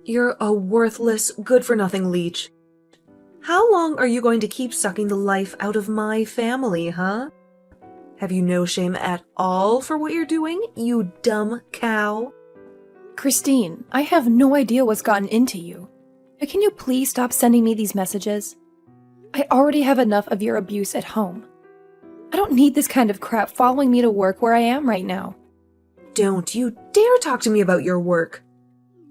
You're a worthless, good-for-nothing leech. How long are you going to keep sucking the life out of my family, huh? Have you no shame at all for what you're doing, you dumb cow? Christine, I have no idea what's gotten into you. But can you please stop sending me these messages? I already have enough of your abuse at home. I don't need this kind of crap following me to work where I am right now. Don't you dare talk to me about your work.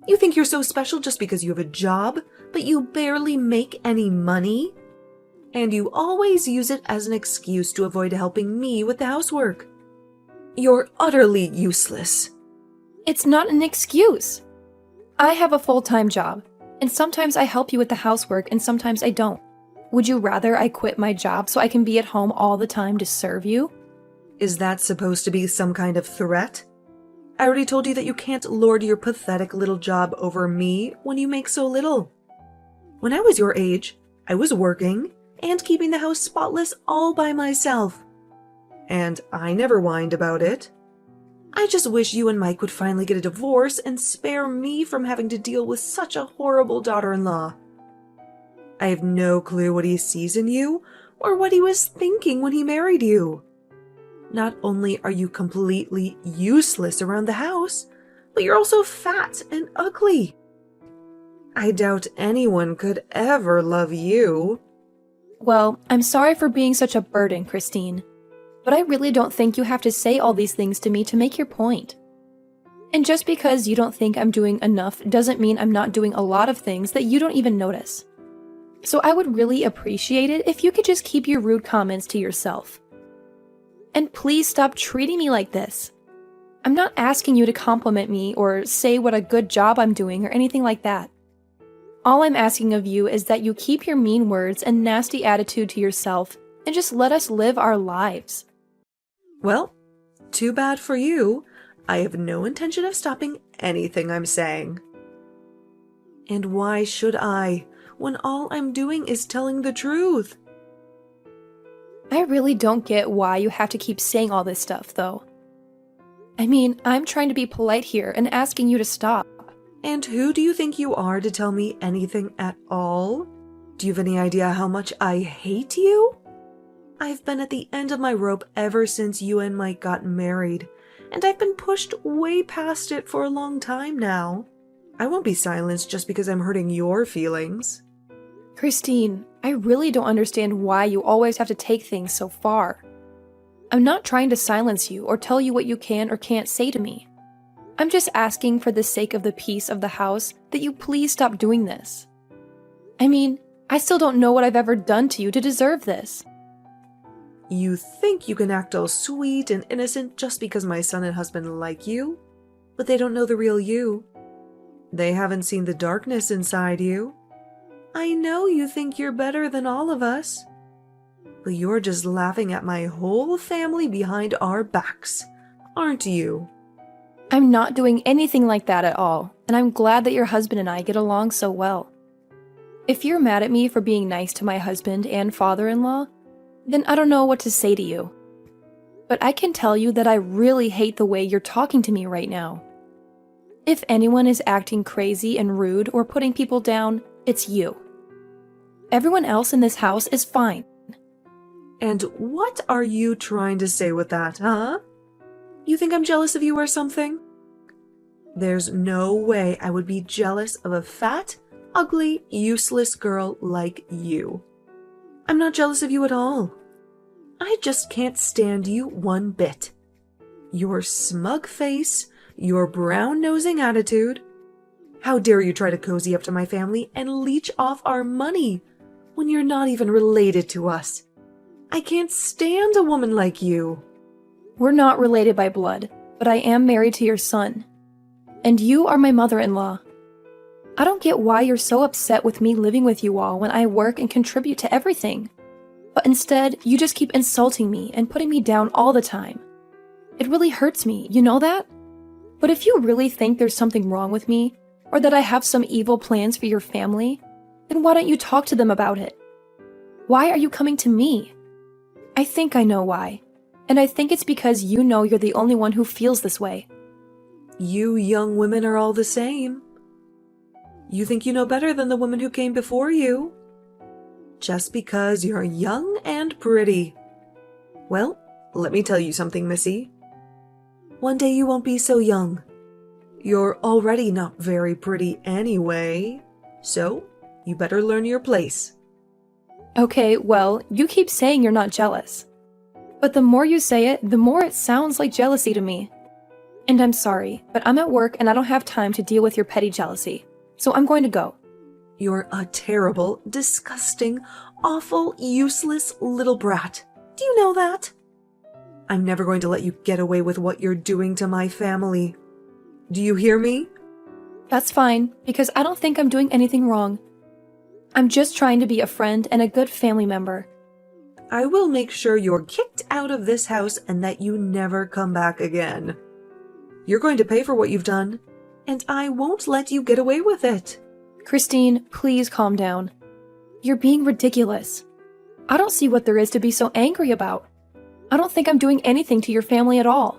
You think you're so special just because you have a job, but you barely make any money? And you always use it as an excuse to avoid helping me with the housework. You're utterly useless. It's not an excuse. I have a full-time job, and sometimes I help you with the housework and sometimes I don't. Would you rather I quit my job so I can be at home all the time to serve you? Is that supposed to be some kind of threat? I already told you that you can't lord your pathetic little job over me when you make so little. When I was your age, I was working and keeping the house spotless all by myself. And I never whined about it. I just wish you and Mike would finally get a divorce and spare me from having to deal with such a horrible daughter-in-law. I have no clue what he sees in you or what he was thinking when he married you. Not only are you completely useless around the house, but you're also fat and ugly. I doubt anyone could ever love you. Well, I'm sorry for being such a burden, Christine, but I really don't think you have to say all these things to me to make your point. And just because you don't think I'm doing enough doesn't mean I'm not doing a lot of things that you don't even notice. So I would really appreciate it if you could just keep your rude comments to yourself. And please stop treating me like this. I'm not asking you to compliment me or say what a good job I'm doing or anything like that. All I'm asking of you is that you keep your mean words and nasty attitude to yourself and just let us live our lives. Well, too bad for you. I have no intention of stopping anything I'm saying. And why should I, when all I'm doing is telling the truth? I really don't get why you have to keep saying all this stuff, though. I mean, I'm trying to be polite here and asking you to stop. And who do you think you are to tell me anything at all? Do you have any idea how much I hate you? I've been at the end of my rope ever since you and Mike got married, and I've been pushed way past it for a long time now. I won't be silenced just because I'm hurting your feelings. Christine, I really don't understand why you always have to take things so far. I'm not trying to silence you or tell you what you can or can't say to me. I'm just asking for the sake of the peace of the house that you please stop doing this. I mean, I still don't know what I've ever done to you to deserve this. You think you can act all sweet and innocent just because my son and husband like you? But they don't know the real you. They haven't seen the darkness inside you. I know you think you're better than all of us. But you're just laughing at my whole family behind our backs, aren't you? I'm not doing anything like that at all, and I'm glad that your husband and I get along so well. If you're mad at me for being nice to my husband and father-in-law, then I don't know what to say to you. But I can tell you that I really hate the way you're talking to me right now. If anyone is acting crazy and rude or putting people down, it's you. Everyone else in this house is fine. And what are you trying to say with that, huh? You think I'm jealous of you or something? There's no way I would be jealous of a fat, ugly, useless girl like you. I'm not jealous of you at all. I just can't stand you one bit. Your smug face, your brown-nosing attitude. How dare you try to cozy up to my family and leech off our money when you're not even related to us? I can't stand a woman like you. We're not related by blood, but I am married to your son. And you are my mother-in-law. I don't get why you're so upset with me living with you all when I work and contribute to everything. But instead, you just keep insulting me and putting me down all the time. It really hurts me, you know that? But if you really think there's something wrong with me, or that I have some evil plans for your family, then why don't you talk to them about it? Why are you coming to me? I think I know why. And I think it's because you know you're the only one who feels this way. You young women are all the same. You think you know better than the woman who came before you. Just because you're young and pretty. Well, let me tell you something, Missy. One day you won't be so young. You're already not very pretty anyway, so you better learn your place. Okay, well, you keep saying you're not jealous. But the more you say it, the more it sounds like jealousy to me. And I'm sorry, but I'm at work and I don't have time to deal with your petty jealousy. So I'm going to go. You're a terrible, disgusting, awful, useless little brat. Do you know that? I'm never going to let you get away with what you're doing to my family. Do you hear me? That's fine, because I don't think I'm doing anything wrong. I'm just trying to be a friend and a good family member. I will make sure you're kicked out of this house and that you never come back again. You're going to pay for what you've done, and I won't let you get away with it. Christine, please calm down. You're being ridiculous. I don't see what there is to be so angry about. I don't think I'm doing anything to your family at all.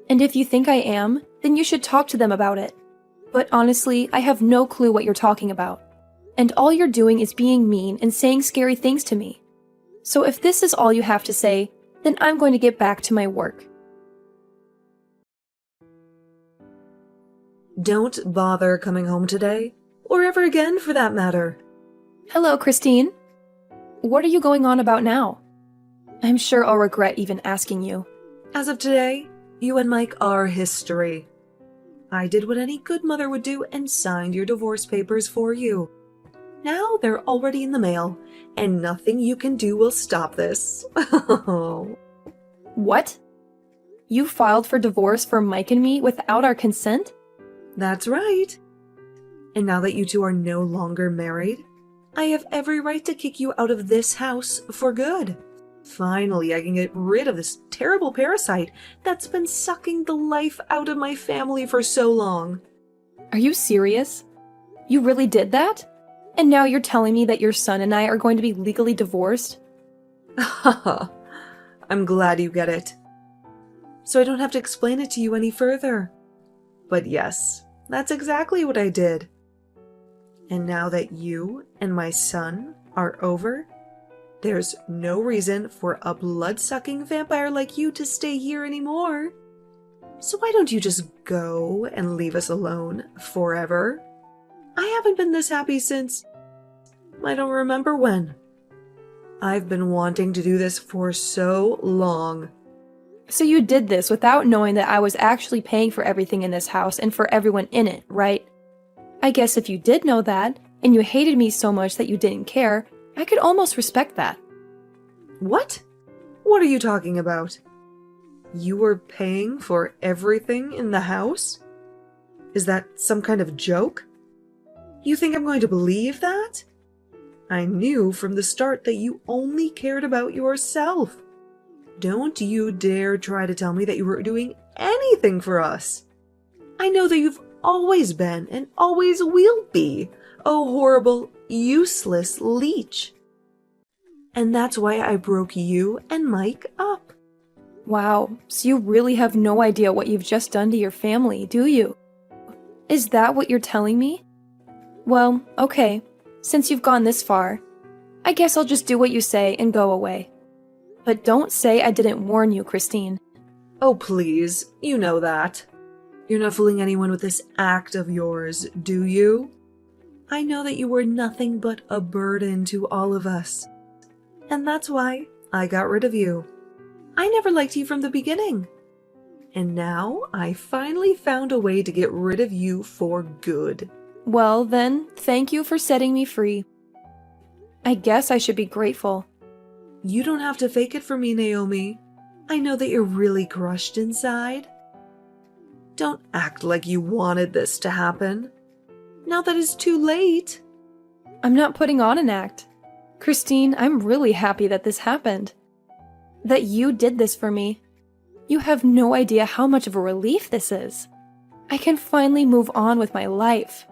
And if you think I am, then you should talk to them about it. But honestly, I have no clue what you're talking about. And all you're doing is being mean and saying scary things to me. So if this is all you have to say, then I'm going to get back to my work. Don't bother coming home today, or ever again for that matter. Hello, Christine. What are you going on about now? I'm sure I'll regret even asking you. As of today, you and Mike are history. I did what any good mother would do and signed your divorce papers for you. Now they're already in the mail, and nothing you can do will stop this. What? You filed for divorce for Mike and me without our consent? That's right. And now that you two are no longer married, I have every right to kick you out of this house for good. Finally, I can get rid of this terrible parasite that's been sucking the life out of my family for so long. Are you serious? You really did that? And now you're telling me that your son and I are going to be legally divorced? Haha, I'm glad you get it. So I don't have to explain it to you any further. But yes, that's exactly what I did. And now that you and my son are over, there's no reason for a blood-sucking vampire like you to stay here anymore. So why don't you just go and leave us alone forever? I haven't been this happy since... I don't remember when. I've been wanting to do this for so long. So you did this without knowing that I was actually paying for everything in this house and for everyone in it, right? I guess if you did know that, and you hated me so much that you didn't care, I could almost respect that. What? What are you talking about? You were paying for everything in the house? Is that some kind of joke? You think I'm going to believe that? I knew from the start that you only cared about yourself. Don't you dare try to tell me that you were doing anything for us. I know that you've always been and always will be a horrible, useless leech. And that's why I broke you and Mike up. Wow, so you really have no idea what you've just done to your family, do you? Is that what you're telling me? Well, okay, since you've gone this far, I guess I'll just do what you say and go away. But don't say I didn't warn you, Christine. Oh, please, you know that. You're not fooling anyone with this act of yours, do you? I know that you were nothing but a burden to all of us. And that's why I got rid of you. I never liked you from the beginning. And now I finally found a way to get rid of you for good. Well, then, thank you for setting me free. I guess I should be grateful. You don't have to fake it for me, Naomi. I know that you're really crushed inside. Don't act like you wanted this to happen. Now that it's too late. I'm not putting on an act. Christine, I'm really happy that this happened. That you did this for me. You have no idea how much of a relief this is. I can finally move on with my life.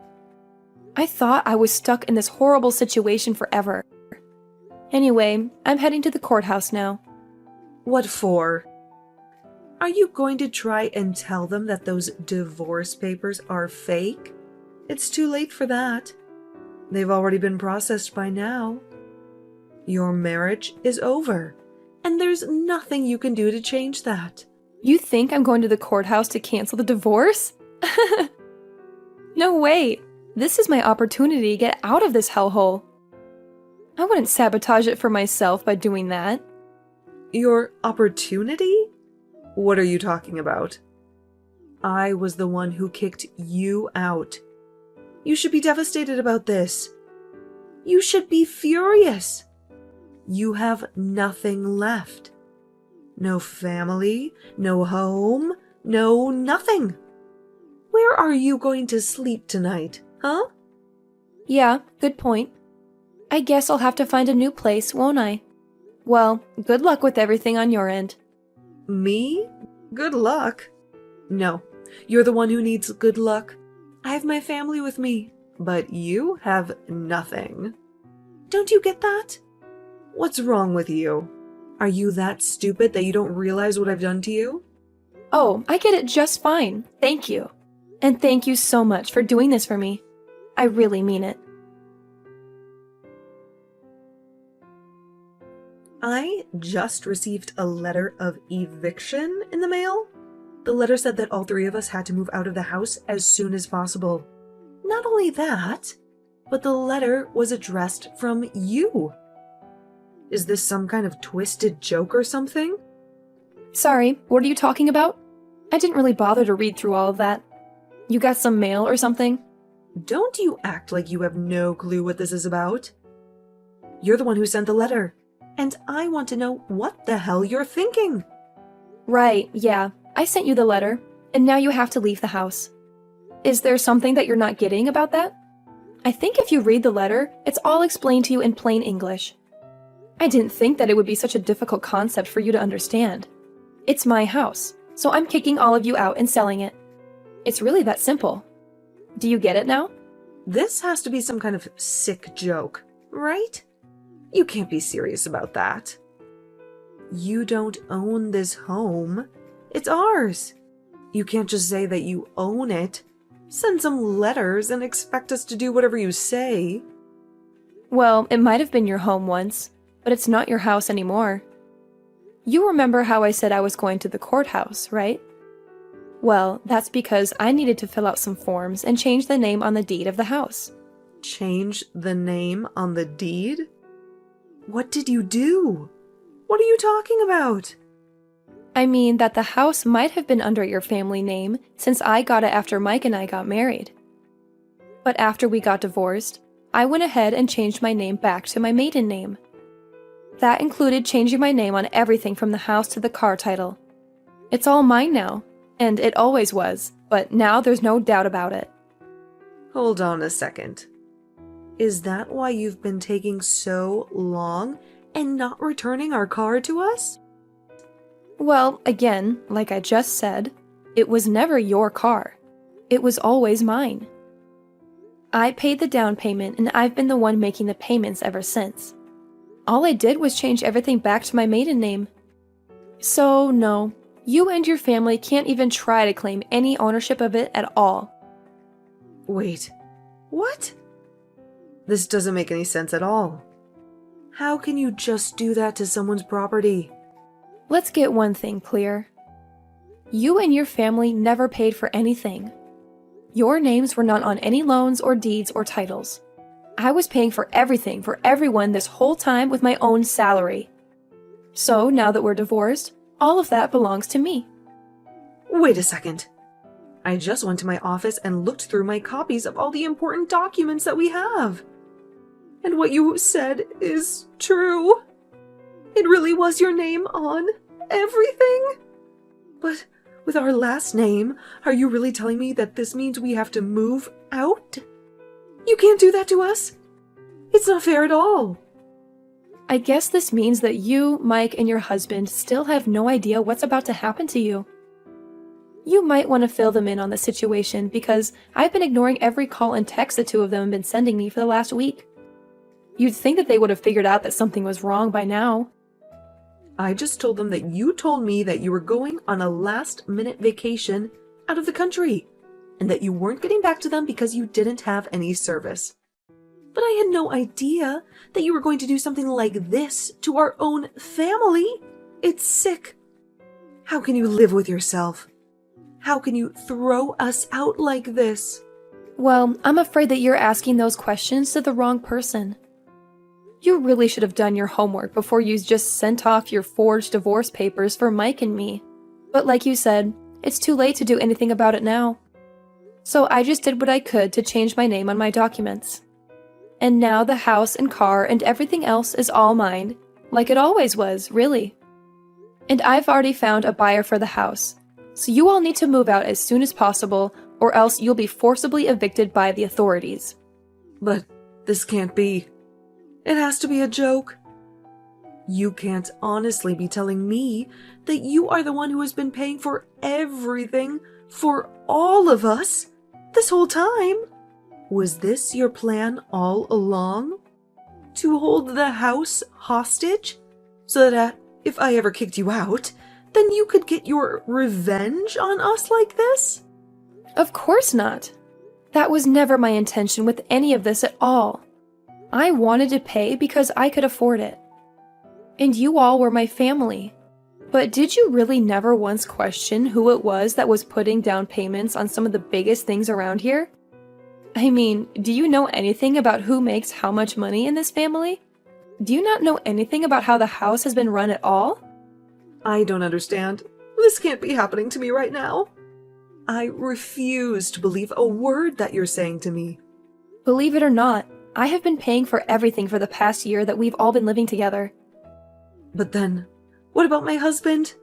I thought I was stuck in this horrible situation forever. Anyway, I'm heading to the courthouse now. What for? Are you going to try and tell them that those divorce papers are fake? It's too late for that. They've already been processed by now. Your marriage is over, and there's nothing you can do to change that. You think I'm going to the courthouse to cancel the divorce? No way! This is my opportunity to get out of this hellhole. I wouldn't sabotage it for myself by doing that. Your opportunity? What are you talking about? I was the one who kicked you out. You should be devastated about this. You should be furious. You have nothing left. No family, no home, no nothing. Where are you going to sleep tonight, huh? Yeah, good point. I guess I'll have to find a new place, won't I? Well, good luck with everything on your end. Me? Good luck? No, you're the one who needs good luck. I have my family with me, but you have nothing. Don't you get that? What's wrong with you? Are you that stupid that you don't realize what I've done to you? Oh, I get it just fine. Thank you. And thank you so much for doing this for me. I really mean it. I just received a letter of eviction in the mail. The letter said that all three of us had to move out of the house as soon as possible. Not only that, but the letter was addressed from you. Is this some kind of twisted joke or something? Sorry, what are you talking about? I didn't really bother to read through all of that. You got some mail or something? Don't you act like you have no clue what this is about. You're the one who sent the letter, and I want to know what the hell you're thinking. Right, yeah. I sent you the letter, and now you have to leave the house. Is there something that you're not getting about that? I think if you read the letter, it's all explained to you in plain English. I didn't think that it would be such a difficult concept for you to understand. It's my house, so I'm kicking all of you out and selling it. It's really that simple. Do you get it now? This has to be some kind of sick joke, right? You can't be serious about that. You don't own this home. It's ours. You can't just say that you own it. Send some letters and expect us to do whatever you say. Well, it might have been your home once, but it's not your house anymore. You remember how I said I was going to the courthouse, right? Well, that's because I needed to fill out some forms and change the name on the deed of the house. Change the name on the deed? What did you do? What are you talking about? I mean that the house might have been under your family name since I got it after Mike and I got married. But after we got divorced, I went ahead and changed my name back to my maiden name. That included changing my name on everything from the house to the car title. It's all mine now, and it always was, but now there's no doubt about it. Hold on a second. Is that why you've been taking so long and not returning our car to us? Well, again, like I just said, it was never your car. It was always mine. I paid the down payment and I've been the one making the payments ever since. All I did was change everything back to my maiden name. So, no, you and your family can't even try to claim any ownership of it at all. Wait, what? This doesn't make any sense at all. How can you just do that to someone's property? Let's get one thing clear. You and your family never paid for anything. Your names were not on any loans or deeds or titles. I was paying for everything for everyone this whole time with my own salary. So now that we're divorced, all of that belongs to me. Wait a second. I just went to my office and looked through my copies of all the important documents that we have. And what you said is true. It really was your name on everything. But with our last name, are you really telling me that this means we have to move out? You can't do that to us. It's not fair at all. I guess this means that you, Mike, and your husband still have no idea what's about to happen to you. You might want to fill them in on the situation because I've been ignoring every call and text the two of them have been sending me for the last week. You'd think that they would have figured out that something was wrong by now. I just told them that you told me that you were going on a last-minute vacation out of the country. and that you weren't getting back to them because you didn't have any service. But I had no idea that you were going to do something like this to our own family. It's sick. How can you live with yourself? How can you throw us out like this? Well, I'm afraid that you're asking those questions to the wrong person. You really should have done your homework before you just sent off your forged divorce papers for Mike and me. But like you said, it's too late to do anything about it now. So I just did what I could to change my name on my documents. And now the house and car and everything else is all mine, like it always was, really. And I've already found a buyer for the house, so you all need to move out as soon as possible, or else you'll be forcibly evicted by the authorities. But this can't be. It has to be a joke. You can't honestly be telling me that you are the one who has been paying for everything for all of us this whole time. Was this your plan all along? To hold the house hostage? So that if I ever kicked you out, then you could get your revenge on us like this? Of course not. That was never my intention with any of this at all. I wanted to pay because I could afford it. And you all were my family. But did you really never once question who it was that was putting down payments on some of the biggest things around here? I mean, do you know anything about who makes how much money in this family? Do you not know anything about how the house has been run at all? I don't understand. This can't be happening to me right now. I refuse to believe a word that you're saying to me. Believe it or not, I have been paying for everything for the past year that we've all been living together. But then, what about my husband?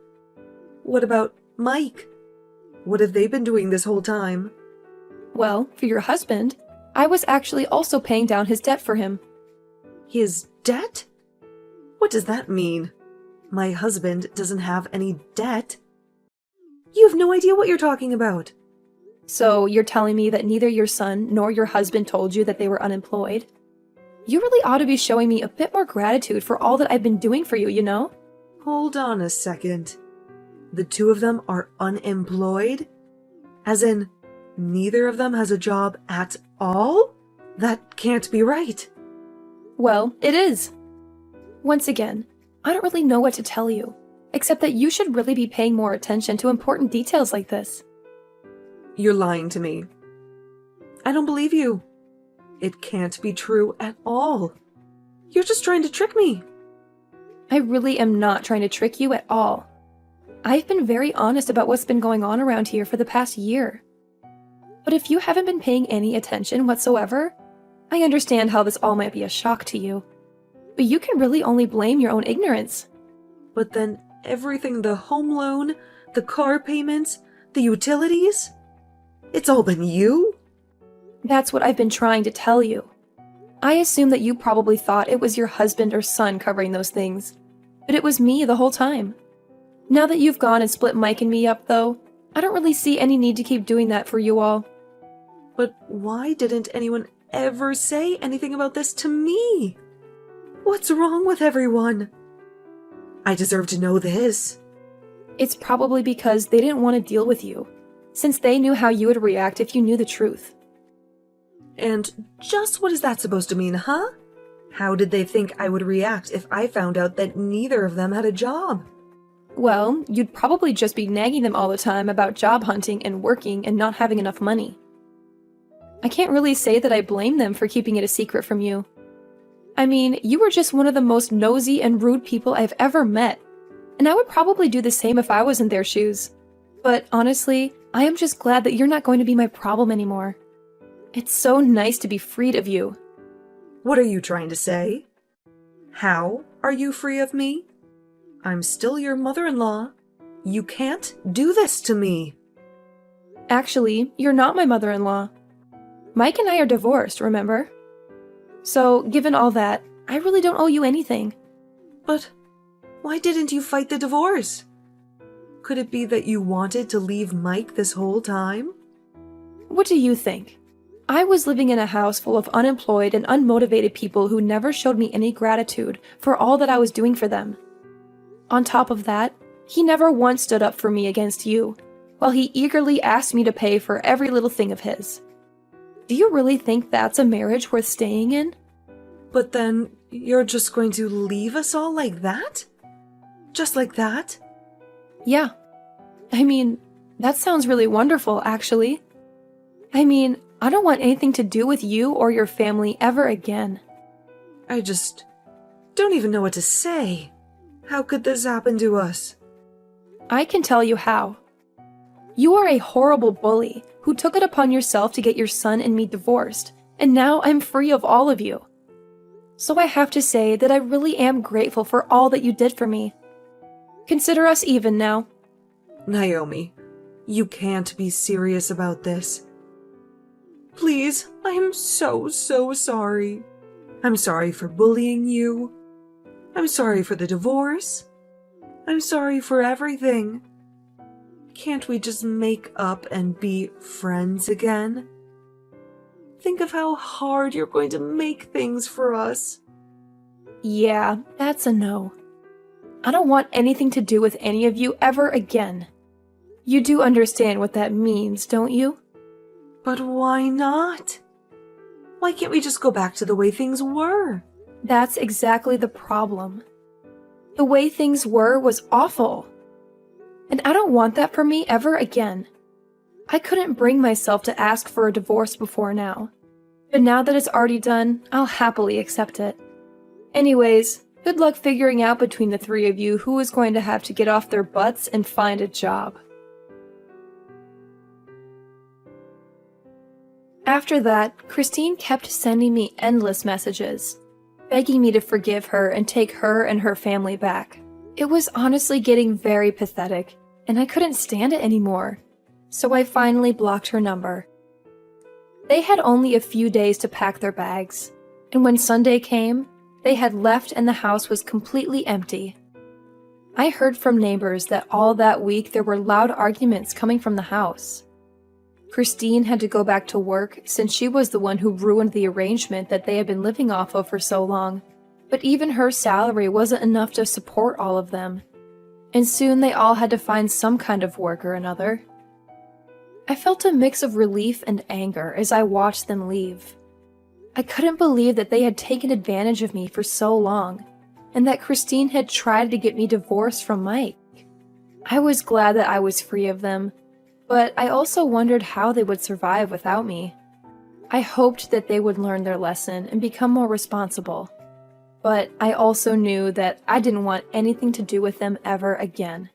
What about Mike? What have they been doing this whole time? Well, for your husband, I was actually also paying down his debt for him. His debt? What does that mean? My husband doesn't have any debt. You have no idea what you're talking about. So you're telling me that neither your son nor your husband told you that they were unemployed? You really ought to be showing me a bit more gratitude for all that I've been doing for you, you know? Hold on a second. The two of them are unemployed? As in, neither of them has a job at all? That can't be right. Well, it is. Once again, I don't really know what to tell you, except that you should really be paying more attention to important details like this. You're lying to me. I don't believe you. It can't be true at all. You're just trying to trick me. I really am not trying to trick you at all. I've been very honest about what's been going on around here for the past year. But if you haven't been paying any attention whatsoever, I understand how this all might be a shock to you. But you can really only blame your own ignorance. But then everything, the home loan, the car payments, the utilities, it's all been you? That's what I've been trying to tell you. I assume that you probably thought it was your husband or son covering those things, but it was me the whole time. Now that you've gone and split Mike and me up, though, I don't really see any need to keep doing that for you all. But why didn't anyone ever say anything about this to me? What's wrong with everyone? I deserve to know this. It's probably because they didn't want to deal with you, since they knew how you would react if you knew the truth. And just what is that supposed to mean, huh? How did they think I would react if I found out that neither of them had a job? Well, you'd probably just be nagging them all the time about job hunting and working and not having enough money. I can't really say that I blame them for keeping it a secret from you. I mean, you were just one of the most nosy and rude people I've ever met, and I would probably do the same if I was in their shoes. But honestly, I am just glad that you're not going to be my problem anymore. It's so nice to be freed of you. What are you trying to say? How are you free of me? I'm still your mother-in-law. You can't do this to me. Actually, you're not my mother-in-law. Mike and I are divorced, remember? So, given all that, I really don't owe you anything. But why didn't you fight the divorce? Could it be that you wanted to leave Mike this whole time? What do you think? I was living in a house full of unemployed and unmotivated people who never showed me any gratitude for all that I was doing for them. On top of that, he never once stood up for me against you, while he eagerly asked me to pay for every little thing of his. Do you really think that's a marriage worth staying in? But then you're just going to leave us all like that? Just like that? Yeah. I mean, that sounds really wonderful, actually. I mean, I don't want anything to do with you or your family ever again. I just don't even know what to say. How could this happen to us? I can tell you how. You are a horrible bully who took it upon yourself to get your son and me divorced, and now I'm free of all of you. So I have to say that I really am grateful for all that you did for me. Consider us even now. Naomi, you can't be serious about this. Please, I am so sorry. I'm sorry for bullying you. I'm sorry for the divorce. I'm sorry for everything. Can't we just make up and be friends again? Think of how hard you're going to make things for us. Yeah, that's a no. I don't want anything to do with any of you ever again. You do understand what that means, don't you? But why not? Why can't we just go back to the way things were? That's exactly the problem. The way things were was awful. And I don't want that for me ever again. I couldn't bring myself to ask for a divorce before now. But now that it's already done, I'll happily accept it. Anyways, good luck figuring out between the three of you who is going to have to get off their butts and find a job. After that, Christine kept sending me endless messages, begging me to forgive her and take her and her family back. It was honestly getting very pathetic, and I couldn't stand it anymore, so I finally blocked her number. They had only a few days to pack their bags, and when Sunday came, they had left and the house was completely empty. I heard from neighbors that all that week there were loud arguments coming from the house. Christine had to go back to work since she was the one who ruined the arrangement that they had been living off of for so long, but even her salary wasn't enough to support all of them, and soon they all had to find some kind of work or another. I felt a mix of relief and anger as I watched them leave. I couldn't believe that they had taken advantage of me for so long, and that Christine had tried to get me divorced from Mike. I was glad that I was free of them, but I also wondered how they would survive without me. I hoped that they would learn their lesson and become more responsible, but I also knew that I didn't want anything to do with them ever again.